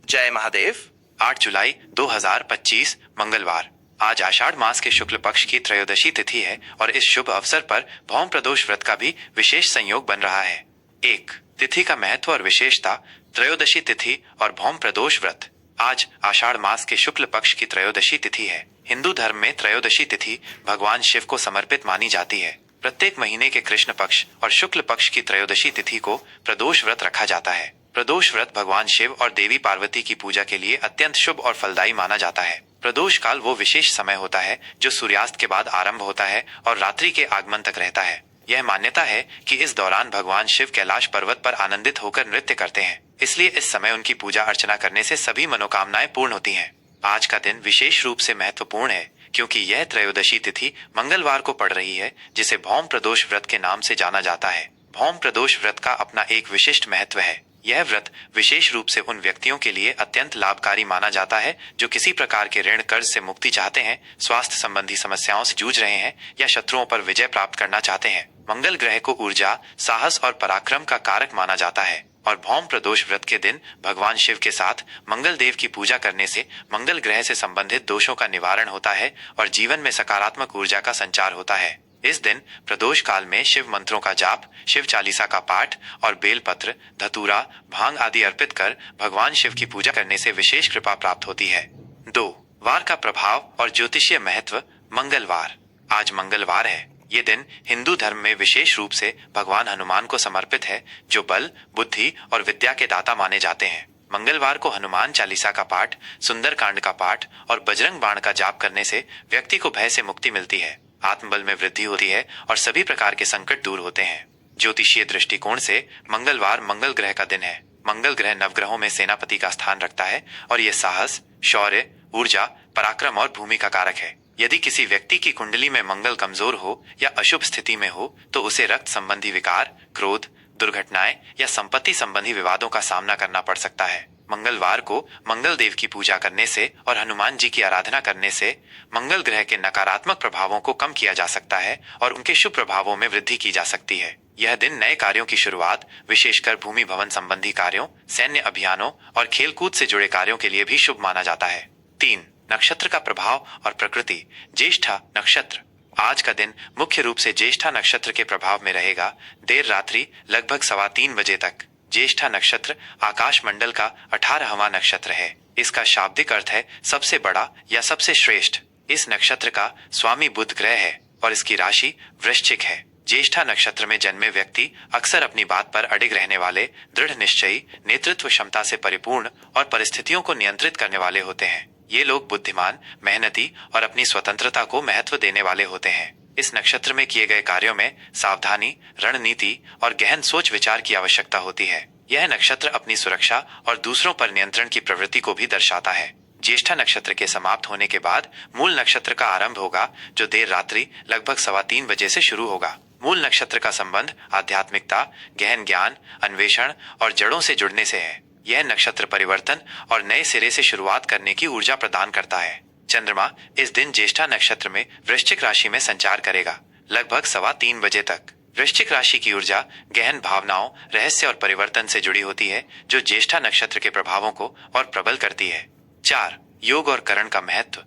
जय महादेव। 8 जुलाई 2025 मंगलवार। आज आषाढ़ मास के शुक्ल पक्ष की त्रयोदशी तिथि है और इस शुभ अवसर पर भौम प्रदोष व्रत का भी विशेष संयोग बन रहा है। एक तिथि का महत्व और विशेषता। त्रयोदशी तिथि और भौम प्रदोष व्रत। आज आषाढ़ मास के शुक्ल पक्ष की त्रयोदशी तिथि है। हिंदू धर्म में त्रयोदशी तिथि भगवान शिव को समर्पित मानी जाती है। प्रत्येक महीने के कृष्ण पक्ष और शुक्ल पक्ष की त्रयोदशी तिथि को प्रदोष व्रत रखा जाता है। प्रदोष व्रत भगवान शिव और देवी पार्वती की पूजा के लिए अत्यंत शुभ और फलदायी माना जाता है। प्रदोष काल वो विशेष समय होता है जो सूर्यास्त के बाद आरंभ होता है और रात्रि के आगमन तक रहता है। यह मान्यता है कि इस दौरान भगवान शिव कैलाश पर्वत पर आनंदित होकर नृत्य करते हैं, इसलिए इस समय उनकी पूजा अर्चना करने से सभी मनोकामनाएं पूर्ण होती हैं। आज का दिन विशेष रूप से महत्वपूर्ण है क्योंकि यह त्रयोदशी तिथि मंगलवार को पड़ रही है, जिसे भौम प्रदोष व्रत के नाम से जाना जाता है। भौम प्रदोष व्रत का अपना एक विशिष्ट महत्व है। यह व्रत विशेष रूप से उन व्यक्तियों के लिए अत्यंत लाभकारी माना जाता है जो किसी प्रकार के ऋण कर्ज से मुक्ति चाहते हैं, स्वास्थ्य संबंधी समस्याओं से जूझ रहे हैं या शत्रुओं पर विजय प्राप्त करना चाहते हैं। मंगल ग्रह को ऊर्जा, साहस और पराक्रम का कारक माना जाता है और भौम प्रदोष व्रत के दिन भगवान शिव के साथ मंगल देव की पूजा करने से मंगल ग्रह से संबंधित दोषों का निवारण होता है और जीवन में सकारात्मक ऊर्जा का संचार होता है। इस दिन प्रदोष काल में शिव मंत्रों का जाप, शिव चालीसा का पाठ और बेलपत्र, धतूरा, भांग आदि अर्पित कर भगवान शिव की पूजा करने से विशेष कृपा प्राप्त होती है। 2. वार का प्रभाव और ज्योतिषीय महत्व। मंगलवार। आज मंगलवार है। ये दिन हिंदू धर्म में विशेष रूप से भगवान हनुमान को समर्पित है, जो बल, बुद्धि और विद्या के दाता माने जाते हैं। मंगलवार को हनुमान चालीसा का पाठ, सुंदर कांड का पाठ और बजरंग बाण का जाप करने से व्यक्ति को भय से मुक्ति मिलती है, आत्मबल में वृद्धि होती है और सभी प्रकार के संकट दूर होते हैं। ज्योतिषीय दृष्टिकोण से मंगलवार मंगल ग्रह का दिन है। मंगल ग्रह नवग्रहों में सेनापति का स्थान रखता है और यह साहस, शौर्य, ऊर्जा, पराक्रम और भूमि का कारक है। यदि किसी व्यक्ति की कुंडली में मंगल कमजोर हो या अशुभ स्थिति में हो तो उसे रक्त संबंधी विकार, क्रोध, दुर्घटनाएं या संपत्ति संबंधी विवादों का सामना करना पड़ सकता है। मंगलवार को मंगल देव की पूजा करने से और हनुमान जी की आराधना करने से मंगल ग्रह के नकारात्मक प्रभावों को कम किया जा सकता है और उनके शुभ प्रभावों में वृद्धि की जा सकती है। यह दिन नए कार्यों की शुरुआत, विशेषकर भूमि भवन संबंधी कार्यों, सैन्य अभियानों और खेलकूद से जुड़े कार्यों के लिए भी शुभ माना जाता है। 3. नक्षत्र का प्रभाव और प्रकृति। ज्येष्ठा नक्षत्र। आज का दिन मुख्य रूप से ज्येष्ठा नक्षत्र के प्रभाव में रहेगा। देर रात्रि लगभग 3:15 बजे तक ज्येष्ठा नक्षत्र आकाश मंडल का 18वां नक्षत्र है। इसका शाब्दिक अर्थ है सबसे बड़ा या सबसे श्रेष्ठ। इस नक्षत्र का स्वामी बुध ग्रह है और इसकी राशि वृश्चिक है। ज्येष्ठा नक्षत्र में जन्मे व्यक्ति अक्सर अपनी बात पर अडिग रहने वाले, दृढ़ निश्चयी, नेतृत्व क्षमता से परिपूर्ण और परिस्थितियों को नियंत्रित करने वाले होते हैं। ये लोग बुद्धिमान, मेहनती और अपनी स्वतंत्रता को महत्व देने वाले होते हैं। इस नक्षत्र में किए गए कार्यों में सावधानी, रणनीति और गहन सोच विचार की आवश्यकता होती है। यह नक्षत्र अपनी सुरक्षा और दूसरों पर नियंत्रण की प्रवृत्ति को भी दर्शाता है। ज्येष्ठा नक्षत्र के समाप्त होने के बाद मूल नक्षत्र का आरंभ होगा, जो देर रात्रि लगभग 3:15 बजे से शुरू होगा। मूल नक्षत्र का संबंध आध्यात्मिकता, गहन ज्ञान, अन्वेषण और जड़ों से जुड़ने से है। यह नक्षत्र परिवर्तन और नए सिरे से शुरुआत करने की ऊर्जा प्रदान करता है। चंद्रमा इस दिन ज्येष्ठा नक्षत्र में वृश्चिक राशि में संचार करेगा, लगभग 3:15 बजे तक। वृश्चिक राशि की ऊर्जा गहन भावनाओं, रहस्य और परिवर्तन से जुड़ी होती है, जो ज्येष्ठा नक्षत्र के प्रभावों को और प्रबल करती है। 4. योग और करण का महत्व।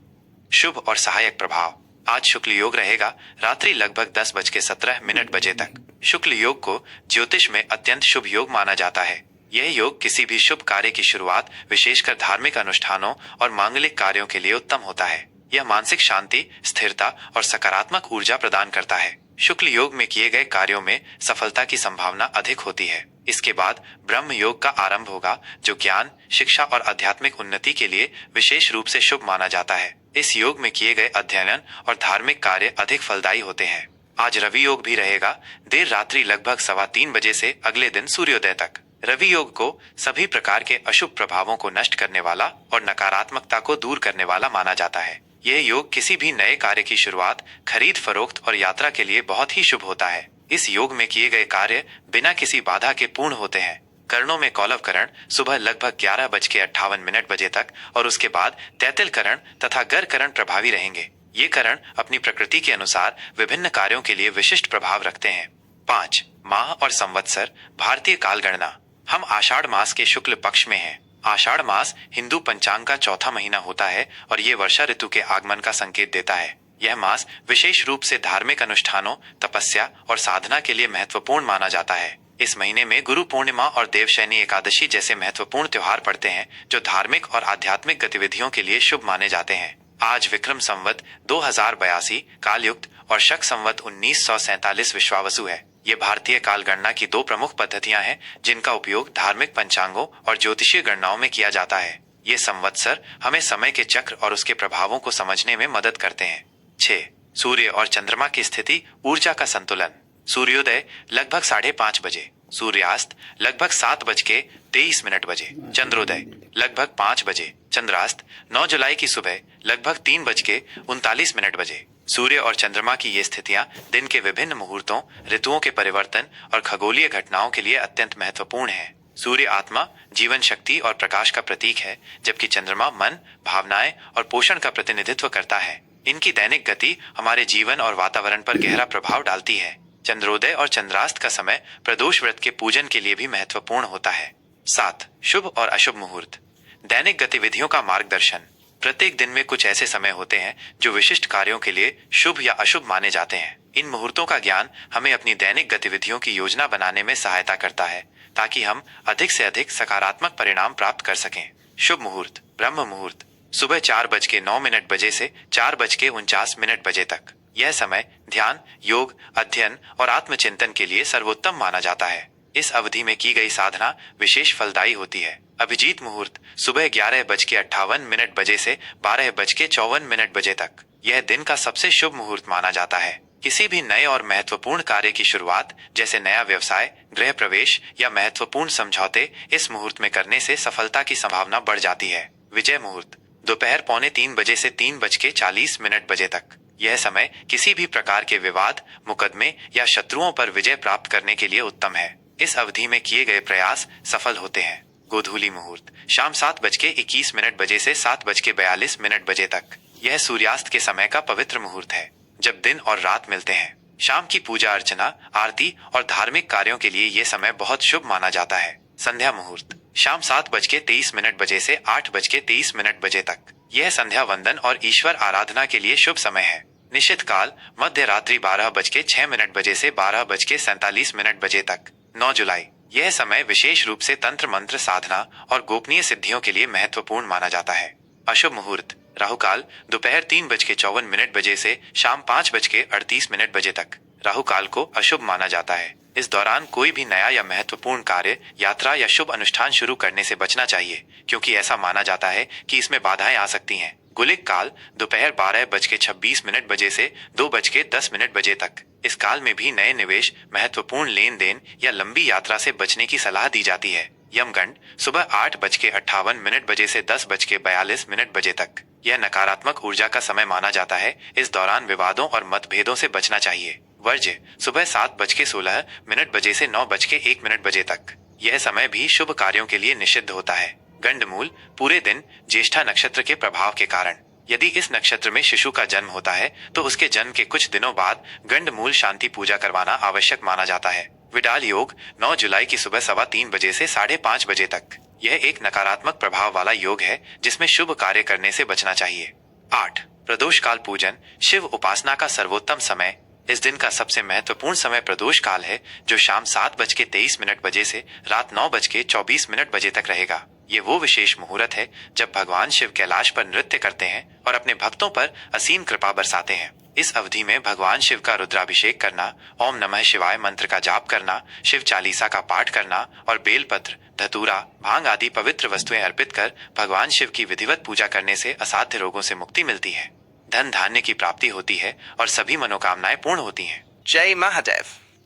शुभ और सहायक प्रभाव। आज शुक्ल योग रहेगा रात्रि लगभग 10:17 बजे तक। शुक्ल योग को ज्योतिष में अत्यंत शुभ योग माना जाता है। यह योग किसी भी शुभ कार्य की शुरुआत, विशेषकर धार्मिक अनुष्ठानों और मांगलिक कार्यों के लिए उत्तम होता है। यह मानसिक शांति, स्थिरता और सकारात्मक ऊर्जा प्रदान करता है। शुक्ल योग में किए गए कार्यों में सफलता की संभावना अधिक होती है। इसके बाद ब्रह्म योग का आरंभ होगा, जो ज्ञान, शिक्षा और आध्यात्मिक उन्नति के लिए विशेष रूप से शुभ माना जाता है। इस योग में किए गए अध्ययन और धार्मिक कार्य अधिक फलदायी होते हैं। आज रवि योग भी रहेगा, देर रात्रि लगभग 3:15 बजे से अगले दिन सूर्योदय तक। रवि योग को सभी प्रकार के अशुभ प्रभावों को नष्ट करने वाला और नकारात्मकता को दूर करने वाला माना जाता है। यह योग किसी भी नए कार्य की शुरुआत, खरीद फरोख्त और यात्रा के लिए बहुत ही शुभ होता है। इस योग में किए गए कार्य बिना किसी बाधा के पूर्ण होते हैं। करणों में कौलव करण सुबह लगभग 11:58 बजे तक और उसके बाद तैतिल करण तथा गर करण प्रभावी रहेंगे। ये करण अपनी प्रकृति के अनुसार विभिन्न कार्यों के लिए विशिष्ट प्रभाव रखते हैं। 5. माह और संवत्सर। भारतीय काल गणना। हम आषाढ़ मास के शुक्ल पक्ष में हैं। आषाढ़ मास हिंदू पंचांग का चौथा महीना होता है और ये वर्षा ऋतु के आगमन का संकेत देता है। यह मास विशेष रूप से धार्मिक अनुष्ठानों, तपस्या और साधना के लिए महत्वपूर्ण माना जाता है। इस महीने में गुरु पूर्णिमा और देवशयनी एकादशी जैसे महत्वपूर्ण त्योहार पड़ते हैं, जो धार्मिक और आध्यात्मिक गतिविधियों के लिए शुभ माने जाते हैं। आज विक्रम संवत 2082 कालयुक्त और शक संवत 1947 विश्वावसु है। ये भारतीय काल गणना की दो प्रमुख पद्धतियां हैं, जिनका उपयोग धार्मिक पंचांगों और ज्योतिषीय गणनाओं में किया जाता है। ये संवत्सर हमें समय के चक्र और उसके प्रभावों को समझने में मदद करते हैं। 6. सूर्य और चंद्रमा की स्थिति, ऊर्जा का संतुलन। सूर्योदय लगभग 5:30 बजे, सूर्यास्त लगभग 7:23 बजे, चंद्रोदय लगभग 5 बजे, चंद्रास्त 9 जुलाई की सुबह लगभग 3:39 बजे। सूर्य और चंद्रमा की ये स्थितियां दिन के विभिन्न मुहूर्तों, ऋतुओं के परिवर्तन और खगोलीय घटनाओं के लिए अत्यंत महत्वपूर्ण है। सूर्य आत्मा, जीवन शक्ति और प्रकाश का प्रतीक है, जबकि चंद्रमा मन, भावनाएं और पोषण का प्रतिनिधित्व करता है। इनकी दैनिक गति हमारे जीवन और वातावरण पर गहरा प्रभाव डालती है। चंद्रोदय और चंद्रास्त का समय प्रदोष व्रत के पूजन के लिए भी महत्वपूर्ण होता है। 7. शुभ और अशुभ मुहूर्त। दैनिक गतिविधियों का मार्गदर्शन। प्रत्येक दिन में कुछ ऐसे समय होते हैं जो विशिष्ट कार्यों के लिए शुभ या अशुभ माने जाते हैं। इन मुहूर्तों का ज्ञान हमें अपनी दैनिक गतिविधियों की योजना बनाने में सहायता करता है, ताकि हम अधिक से अधिक सकारात्मक परिणाम प्राप्त कर सकें। शुभ मुहूर्त। ब्रह्म मुहूर्त सुबह 4:09 बजे से 4:49 बजे तक। यह समय ध्यान, योग, अध्ययन और आत्मचिंतन के लिए सर्वोत्तम माना जाता है। इस अवधि में की गई साधना विशेष फलदायी होती है। अभिजीत मुहूर्त सुबह 11:58 बजे से 12:54 बजे तक। यह दिन का सबसे शुभ मुहूर्त माना जाता है। किसी भी नए और महत्वपूर्ण कार्य की शुरुआत, जैसे नया व्यवसाय, गृह प्रवेश या महत्वपूर्ण समझौते, इस मुहूर्त में करने से सफलता की संभावना बढ़ जाती है। विजय मुहूर्त दोपहर 2:45 बजे से 3:40 बजे तक। यह समय किसी भी प्रकार के विवाद, मुकदमे या शत्रुओं पर विजय प्राप्त करने के लिए उत्तम है। इस अवधि में किए गए प्रयास सफल होते हैं। गोधूली मुहूर्त शाम 7:21 बजे से 7:42 बजे तक। यह सूर्यास्त के समय का पवित्र मुहूर्त है, जब दिन और रात मिलते हैं। शाम की पूजा अर्चना, आरती और धार्मिक कार्यों के लिए यह समय बहुत शुभ माना जाता है। संध्या मुहूर्त शाम 7:23 बजे से 8:23 बजे तक। यह संध्या वंदन और ईश्वर आराधना के लिए शुभ समय है। निश्चित काल मध्य रात्रि 12:06 बजे से 12:47 बजे तक। 9 जुलाई यह समय विशेष रूप से तंत्र मंत्र साधना और गोपनीय सिद्धियों के लिए महत्वपूर्ण माना जाता है। अशुभ मुहूर्त राहुकाल दोपहर 3:54 बजे से शाम 5:38 बजे तक। राहुकाल को अशुभ माना जाता है। इस दौरान कोई भी नया या महत्वपूर्ण कार्य, यात्रा या शुभ अनुष्ठान शुरू करने से बचना चाहिए, क्योंकि ऐसा माना जाता है कि इसमें बाधाएं आ सकती हैं। गुलिक काल दोपहर 12:26 बजे से 2:10 बजे तक। इस काल में भी नए निवेश, महत्वपूर्ण लेन देन या लंबी यात्रा से बचने की सलाह दी जाती है। यमगंड सुबह 8:58 बजे से 10:42 बजे तक। यह नकारात्मक ऊर्जा का समय माना जाता है। इस दौरान विवादों और मतभेदों से बचना चाहिए। वर्ज्य सुबह 7:16 बजे से 9:01 बजे तक। यह समय भी शुभ कार्यों के लिए निषिद्ध होता है। गंडमूल पूरे दिन ज्येष्ठा नक्षत्र के प्रभाव के कारण। यदि इस नक्षत्र में शिशु का जन्म होता है तो उसके जन्म के कुछ दिनों बाद गंडमूल शांति पूजा करवाना आवश्यक माना जाता है। विडाल योग 9 जुलाई की सुबह 3:15 बजे से 5:30 बजे तक। यह एक नकारात्मक प्रभाव वाला योग है, जिसमें शुभ कार्य करने से बचना चाहिए। 8. प्रदोष काल पूजन, शिव उपासना का सर्वोत्तम समय। इस दिन का सबसे महत्वपूर्ण समय प्रदोष काल है, जो शाम 7:23 बजे से रात 9:24 बजे तक रहेगा। ये वो विशेष मुहूर्त है जब भगवान शिव कैलाश पर नृत्य करते हैं और अपने भक्तों पर असीम कृपा बरसाते हैं। इस अवधि में भगवान शिव का रुद्राभिषेक करना, ओम नमः शिवाय मंत्र का जाप करना, शिव चालीसा का पाठ करना और बेलपत्र, धतूरा, भांग आदि पवित्र वस्तुएं अर्पित कर भगवान शिव की विधिवत पूजा करने से असाध्य रोगों से मुक्ति मिलती है, धन धान्य की प्राप्ति होती है और सभी मनोकामनाएं पूर्ण होती हैं। जय महादेव।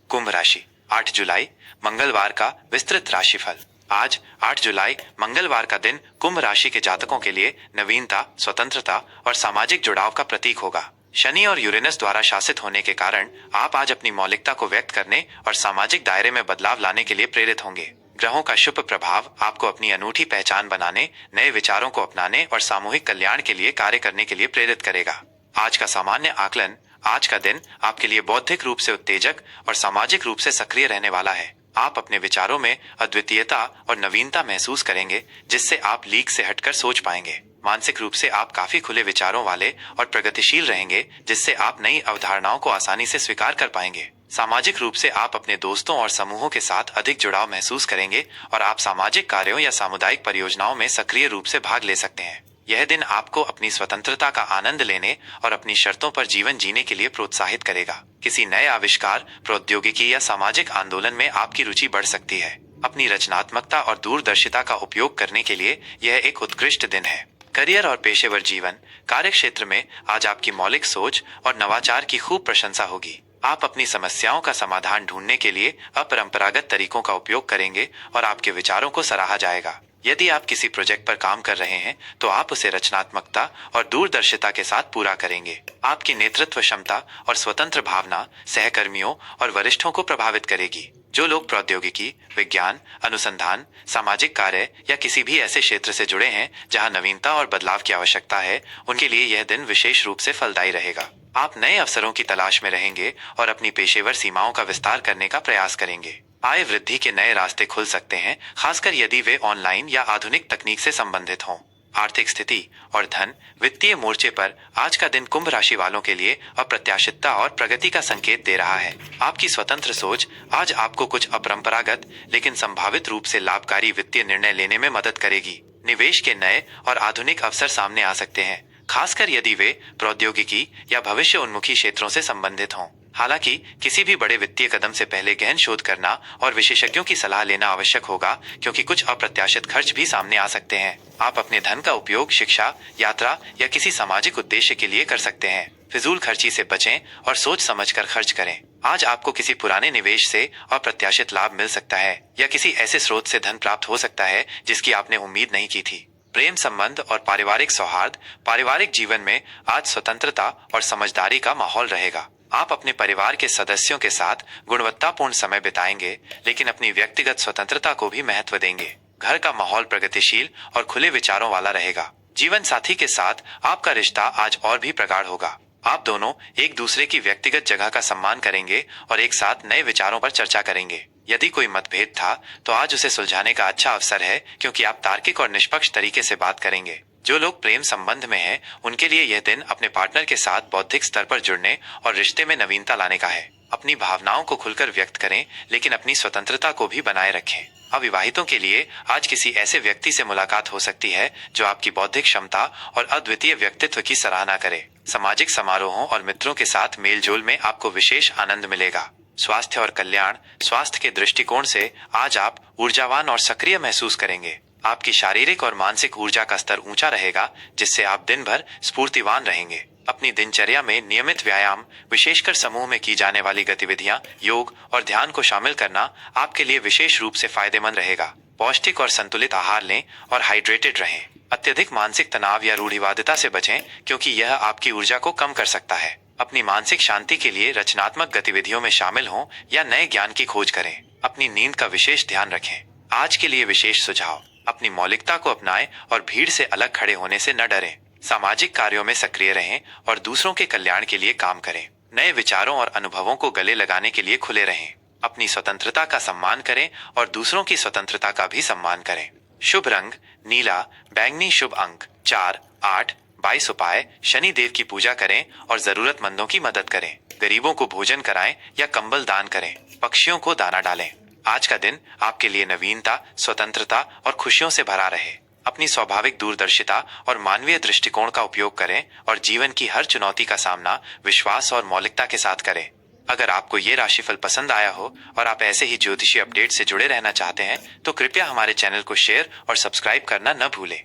कुंभ राशि 8 जुलाई मंगलवार का विस्तृत राशिफल। आज 8 जुलाई मंगलवार का दिन कुंभ राशि के जातकों के लिए नवीनता, स्वतंत्रता और सामाजिक जुड़ाव का प्रतीक होगा। शनि और यूरेनस द्वारा शासित होने के कारण आप आज अपनी मौलिकता को व्यक्त करने और सामाजिक दायरे में बदलाव लाने के लिए प्रेरित होंगे। ग्रहों का शुभ प्रभाव आपको अपनी अनूठी पहचान बनाने, नए विचारों को अपनाने और सामूहिक कल्याण के लिए कार्य करने के लिए प्रेरित करेगा। आज का सामान्य आकलन, आज का दिन आपके लिए बौद्धिक रूप से उत्तेजक और सामाजिक रूप से सक्रिय रहने वाला है। आप अपने विचारों में अद्वितीयता और नवीनता महसूस करेंगे, जिससे आप लीक से हटकर सोच पाएंगे। मानसिक रूप से आप काफी खुले विचारों वाले और प्रगतिशील रहेंगे, जिससे आप नई अवधारणाओं को आसानी से स्वीकार कर पाएंगे। सामाजिक रूप से आप अपने दोस्तों और समूहों के साथ अधिक जुड़ाव महसूस करेंगे और आप सामाजिक कार्यों या सामुदायिक परियोजनाओं में सक्रिय रूप से भाग ले सकते हैं। यह दिन आपको अपनी स्वतंत्रता का आनंद लेने और अपनी शर्तों पर जीवन जीने के लिए प्रोत्साहित करेगा। किसी नए आविष्कार, प्रौद्योगिकी या सामाजिक आंदोलन में आपकी रुचि बढ़ सकती है। अपनी रचनात्मकता और दूरदर्शिता का उपयोग करने के लिए यह एक उत्कृष्ट दिन है। करियर और पेशेवर जीवन, कार्य क्षेत्र में आज आपकी मौलिक सोच और नवाचार की खूब प्रशंसा होगी। आप अपनी समस्याओं का समाधान ढूंढने के लिए अपरंपरागत तरीकों का उपयोग करेंगे और आपके विचारों को सराहा जाएगा। यदि आप किसी प्रोजेक्ट पर काम कर रहे हैं तो आप उसे रचनात्मकता और दूरदर्शिता के साथ पूरा करेंगे। आपकी नेतृत्व क्षमता और स्वतंत्र भावना सहकर्मियों और वरिष्ठों को प्रभावित करेगी। जो लोग प्रौद्योगिकी, विज्ञान, अनुसंधान, सामाजिक कार्य या किसी भी ऐसे क्षेत्र से जुड़े हैं जहां नवीनता और बदलाव की आवश्यकता है, उनके लिए यह दिन विशेष रूप से फलदायी रहेगा। आप नए अवसरों की तलाश में रहेंगे और अपनी पेशेवर सीमाओं का विस्तार करने का प्रयास करेंगे। आय वृद्धि के नए रास्ते खुल सकते हैं, खासकर यदि वे ऑनलाइन या आधुनिक तकनीक से संबंधित हों। आर्थिक स्थिति और धन वित्तीय मोर्चे पर आज का दिन कुंभ राशि वालों के लिए अप्रत्याशितता और प्रगति का संकेत दे रहा है। आपकी स्वतंत्र सोच आज आपको कुछ अपरंपरागत लेकिन संभावित रूप से लाभकारी वित्तीय निर्णय लेने में मदद करेगी। निवेश के नए और आधुनिक अवसर सामने आ सकते हैं, खासकर यदि वे प्रौद्योगिकी या भविष्य उन्मुखी क्षेत्रों से संबंधित हों। हालांकि किसी भी बड़े वित्तीय कदम से पहले गहन शोध करना और विशेषज्ञों की सलाह लेना आवश्यक होगा, क्योंकि कुछ अप्रत्याशित खर्च भी सामने आ सकते हैं। आप अपने धन का उपयोग शिक्षा, यात्रा या किसी सामाजिक उद्देश्य के लिए कर सकते हैं। फिजूल खर्ची से बचें और सोच समझकर खर्च करें। आज आपको किसी पुराने निवेश से अप्रत्याशित लाभ मिल सकता है या किसी ऐसे स्रोत से धन प्राप्त हो सकता है जिसकी आपने उम्मीद नहीं की थी। प्रेम संबंध और पारिवारिक सौहार्द, पारिवारिक जीवन में आज स्वतंत्रता और समझदारी का माहौल रहेगा। आप अपने परिवार के सदस्यों के साथ गुणवत्तापूर्ण समय बिताएंगे, लेकिन अपनी व्यक्तिगत स्वतंत्रता को भी महत्व देंगे। घर का माहौल प्रगतिशील और खुले विचारों वाला रहेगा। जीवन साथी के साथ आपका रिश्ता आज और भी प्रगाढ़ होगा। आप दोनों एक दूसरे की व्यक्तिगत जगह का सम्मान करेंगे और एक साथ नए विचारों पर चर्चा करेंगे। यदि कोई मतभेद था तो आज उसे सुलझाने का अच्छा अवसर है, क्योंकि आप तार्किक और निष्पक्ष तरीके से बात करेंगे। जो लोग प्रेम संबंध में हैं, उनके लिए यह दिन अपने पार्टनर के साथ बौद्धिक स्तर पर जुड़ने और रिश्ते में नवीनता लाने का है। अपनी भावनाओं को खुलकर व्यक्त करें, लेकिन अपनी स्वतंत्रता को भी बनाए रखें। अविवाहितों के लिए आज किसी ऐसे व्यक्ति से मुलाकात हो सकती है जो आपकी बौद्धिक क्षमता और अद्वितीय व्यक्तित्व की सराहना करे। सामाजिक समारोहों और मित्रों के साथ मेलजोल में आपको विशेष आनंद मिलेगा। स्वास्थ्य और कल्याण, स्वास्थ्य के दृष्टिकोण से आज आप ऊर्जावान और सक्रिय महसूस करेंगे। आपकी शारीरिक और मानसिक ऊर्जा का स्तर ऊंचा रहेगा, जिससे आप दिन भर स्फूर्तिवान रहेंगे। अपनी दिनचर्या में नियमित व्यायाम, विशेषकर समूह में की जाने वाली गतिविधियां, योग और ध्यान को शामिल करना आपके लिए विशेष रूप से फायदेमंद रहेगा। पौष्टिक और संतुलित आहार लें और हाइड्रेटेड रहें। अत्यधिक मानसिक तनाव या रूढ़िवादिता से बचें, क्योंकि यह आपकी ऊर्जा को कम कर सकता है। अपनी मानसिक शांति के लिए रचनात्मक गतिविधियों में शामिल हों या नए ज्ञान की खोज करें। अपनी नींद का विशेष ध्यान रखें। आज के लिए विशेष सुझाव: अपनी मौलिकता को अपनाएं और भीड़ से अलग खड़े होने से न डरें। सामाजिक कार्यों में सक्रिय रहें और दूसरों के कल्याण के लिए काम करें। नए विचारों और अनुभवों को गले लगाने के लिए खुले रहें। अपनी स्वतंत्रता का सम्मान करें और दूसरों की स्वतंत्रता का भी सम्मान करें। शुभ रंग नीला, बैंगनी। शुभ अंक 4, 8, 22। उपाय: शनि देव की पूजा करें और जरूरतमंदों की मदद करें। गरीबों को भोजन कराएं या कंबल दान करें। पक्षियों को दाना डालें। आज का दिन आपके लिए नवीनता, स्वतंत्रता और खुशियों से भरा रहे। अपनी स्वाभाविक दूरदर्शिता और मानवीय दृष्टिकोण का उपयोग करें और जीवन की हर चुनौती का सामना विश्वास और मौलिकता के साथ करें। अगर आपको ये राशिफल पसंद आया हो और आप ऐसे ही ज्योतिषी अपडेट से जुड़े रहना चाहते हैं, तो कृपया हमारे चैनल को शेयर और सब्सक्राइब करना न भूलें।